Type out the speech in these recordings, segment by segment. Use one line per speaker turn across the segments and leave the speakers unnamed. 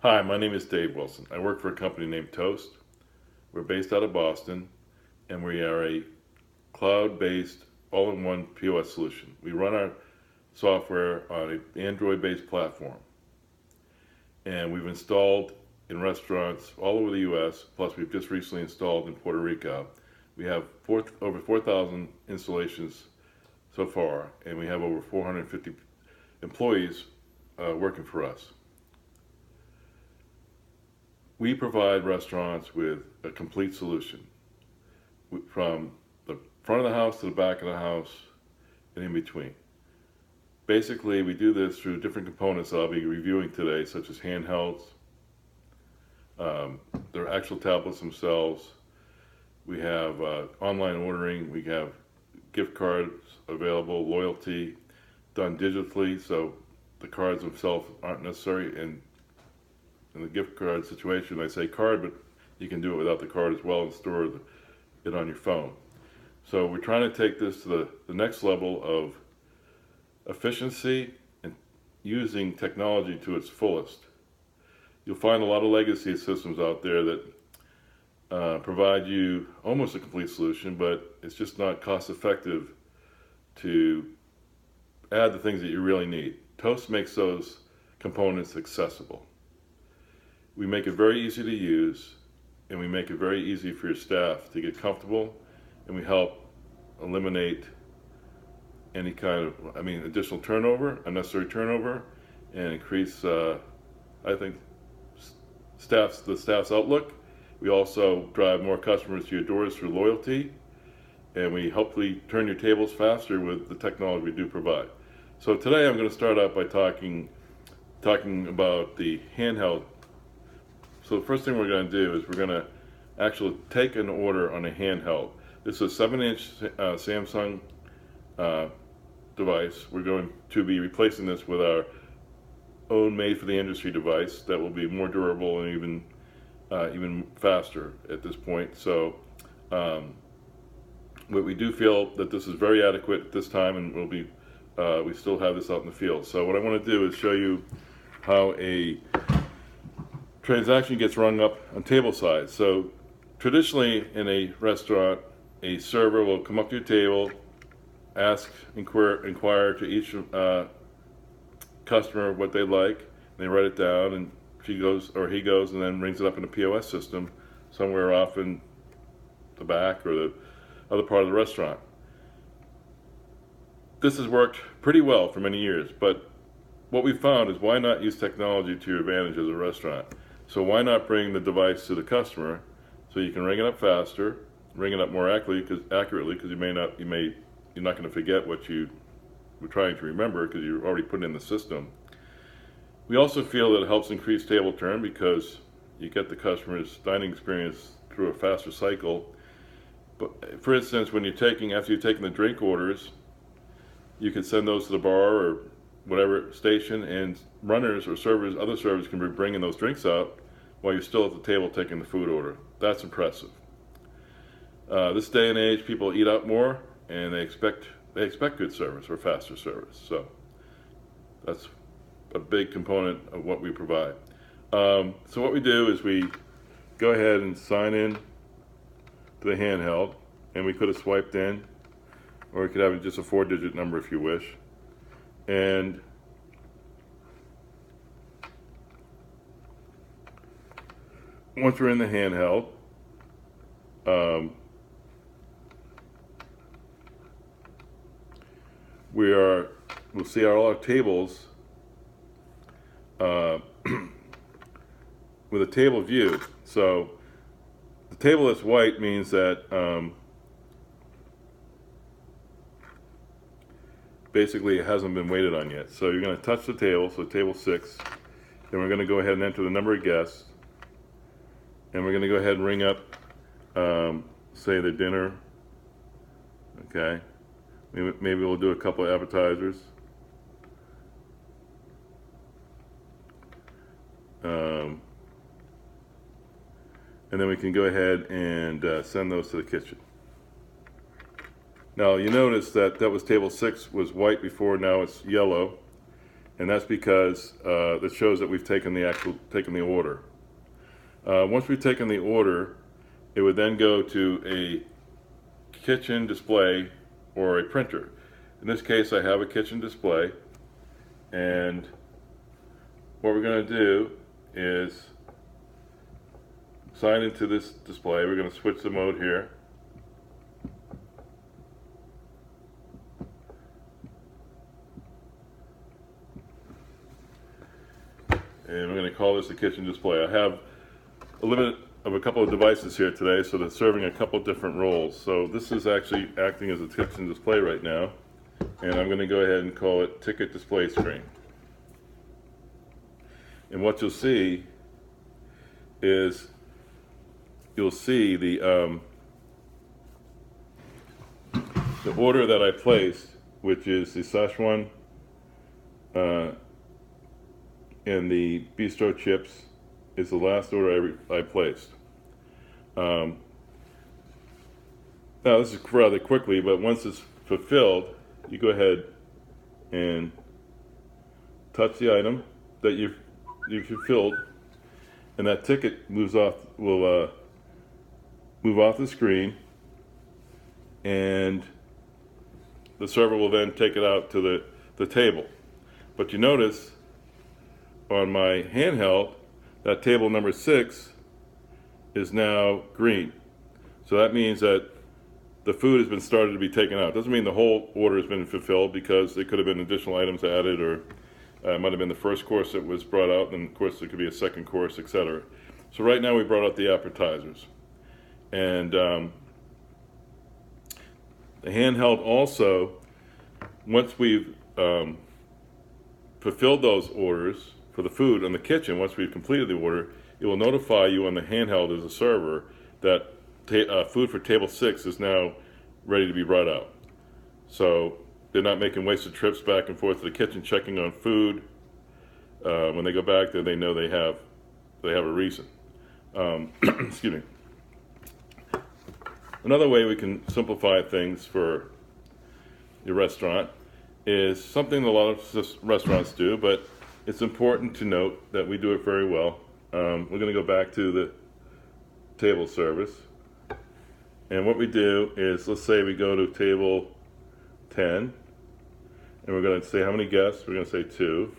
Hi, my name is Dave Wilson. I work for a company named Toast. We're based out of Boston, and we are a cloud-based, all-in-one POS solution. We run our software on an Android-based platform, and we've installed in restaurants all over the U.S., plus we've just recently installed in Puerto Rico. We have over 4,000 installations so far, and we have over 450 employees working for us. We provide restaurants with a complete solution from the front of the house to the back of the house and in between. Basically, we do this through different components that I'll be reviewing today, such as handhelds, their actual tablets themselves. We have online ordering. We have gift cards available, loyalty done digitally, so the cards themselves aren't necessary. And in the gift card situation, I say card, but you can do it without the card as well and store it on your phone. So we're trying to take this to the next level of efficiency and using technology to its fullest. You'll find a lot of legacy systems out there that provide you almost a complete solution, but it's just not cost effective to add the things that you really need. Toast makes those components accessible. We make it very easy to use, and we make it very easy for your staff to get comfortable, and we help eliminate any kind of, additional turnover, unnecessary turnover, and increase, I think, the staff's outlook. We also drive more customers to your doors through loyalty, and we hopefully turn your tables faster with the technology we do provide. So today I'm going to start out by talking about the handheld. So the first thing we're going to do is we're going to actually take an order on a handheld. This is a 7-inch Samsung device. We're going to be replacing this with our own made-for-the-industry device that will be more durable and even faster at this point. So we do feel that this is very adequate at this time, and we still have this out in the field. So what I want to do is show you how a transaction gets rung up on table side. So traditionally in a restaurant, a server will come up to your table, inquire to each customer what they'd like, and they write it down, and he goes and then rings it up in a POS system somewhere off in the back or the other part of the restaurant. This has worked pretty well for many years, but what we found is, why not use technology to your advantage as a restaurant? So why not bring the device to the customer so you can ring it up faster, ring it up more accurately, because you're not going to forget what you were trying to remember because you already put it in the system. We also feel that it helps increase table turn because you get the customer's dining experience through a faster cycle. But for instance, after you've taken the drink orders, you can send those to the bar or whatever station, and runners or other servers can be bringing those drinks out while you're still at the table taking the food order. That's impressive. This day and age, people eat out more, and they expect good service or faster service. So that's a big component of what we provide. So what we do is we go ahead and sign in to the handheld, and we could have swiped in, or we could have just a 4-digit number if you wish. And once we're in the handheld, we'll see all our tables with a table view. So the table that's white means that basically it hasn't been waited on yet. So you're going to touch the table, so table 6, then we're going to go ahead and enter the number of guests, and we're going to go ahead and ring up, say, the dinner. Okay, maybe we'll do a couple of appetizers. And then we can go ahead and send those to the kitchen. Now you notice that was table 6 was white before, now it's yellow. and that's because that shows that we've taken the order. Once we've taken the order, it would then go to a kitchen display or a printer. In this case, I have a kitchen display, and what we're going to do is sign into this display. We're going to switch the mode here. And we're going to call this the kitchen display. I have a limit of a couple of devices here today, so they're serving a couple of different roles. So this is actually acting as a kitchen display right now, and I'm going to go ahead and call it ticket display screen. And what you'll see is you'll see the order that I placed, which is the Szechuan and the bistro chips, is the last order I placed. Now this is rather quickly, but once it's fulfilled, you go ahead and touch the item that you've fulfilled, and that ticket will move off the screen, and the server will then take it out to the table. But you notice on my handheld that table number 6 is now green. So that means that the food has been started to be taken out. Doesn't mean the whole order has been fulfilled, because there could have been additional items added, or it might have been the first course that was brought out, and of course there could be a second course, etc. So right now we brought out the appetizers. And the handheld also, once we've fulfilled those orders for the food in the kitchen, once we've completed the order, it will notify you on the handheld as a server that food for table 6 is now ready to be brought out. So they're not making wasted trips back and forth to the kitchen checking on food. When they go back there, they know they have a reason. Excuse me. Another way we can simplify things for your restaurant is something a lot of restaurants do, but it's important to note that we do it very well. We're going to go back to the table service. And what we do is, let's say we go to table 10, and we're going to say how many guests. We're going to say 2.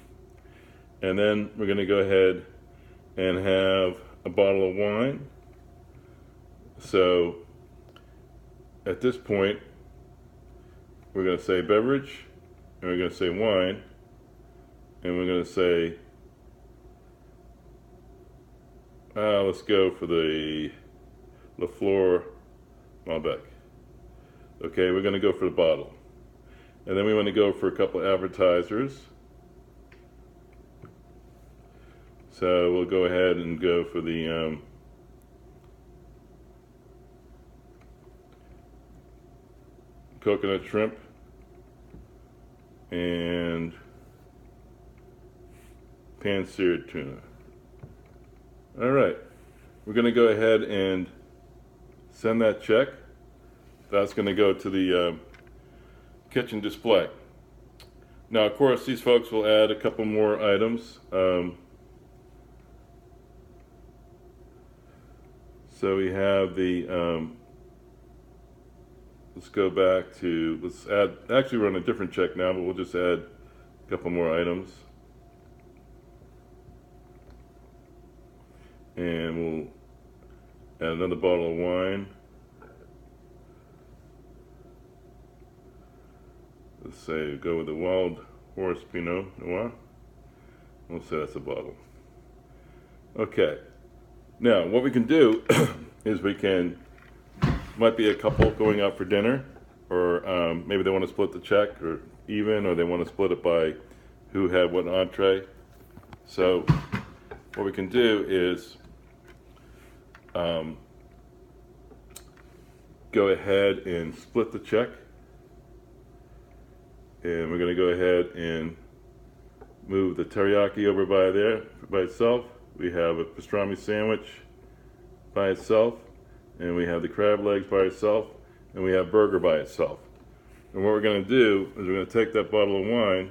And then we're going to go ahead and have a bottle of wine. So at this point, we're going to say beverage, and we're going to say wine, and we're going to say, let's go for the Lafleur Malbec. Okay, we're going to go for the bottle. And then we want to go for a couple of appetizers. So we'll go ahead and go for the coconut shrimp and pan-seared tuna. All right, we're going to go ahead and send that check. That's going to go to the kitchen display. Now, of course, these folks will add a couple more items. So we have the, let's go back to, let's add, actually run a different check now, but we'll just add a couple more items. And we'll add another bottle of wine. Let's say go with the Wild Horse Pinot Noir. We'll say that's a bottle. Okay. Now, what we can do is we can, might be a couple going out for dinner, or maybe they want to split the check, or even, or they want to split it by who had what entree. So what we can do is go ahead and split the check, and we're going to go ahead and move the teriyaki over by there by itself. We have a pastrami sandwich by itself, and we have the crab legs by itself, and we have burger by itself. And what we're going to do is we're going to take that bottle of wine,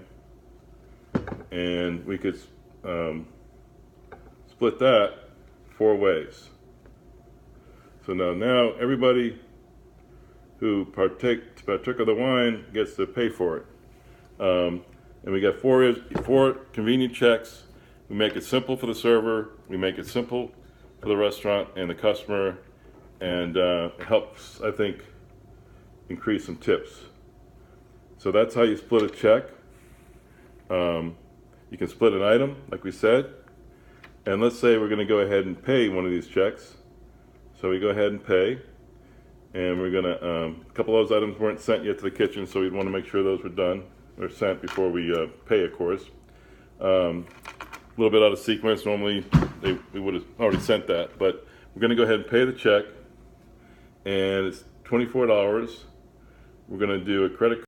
and we could split that 4 ways. So now everybody who partook of the wine gets to pay for it. And we got four convenient checks. We make it simple for the server. We make it simple for the restaurant and the customer, and it helps, I think, increase some tips. So that's how you split a check. You can split an item, like we said, and let's say we're going to go ahead and pay one of these checks. So we go ahead and pay, and we're going to, a couple of those items weren't sent yet to the kitchen, so we'd want to make sure those were done or sent before we pay, of course. A little bit out of sequence. Normally we would have already sent that, but we're going to go ahead and pay the check, and it's $24. We're going to do a credit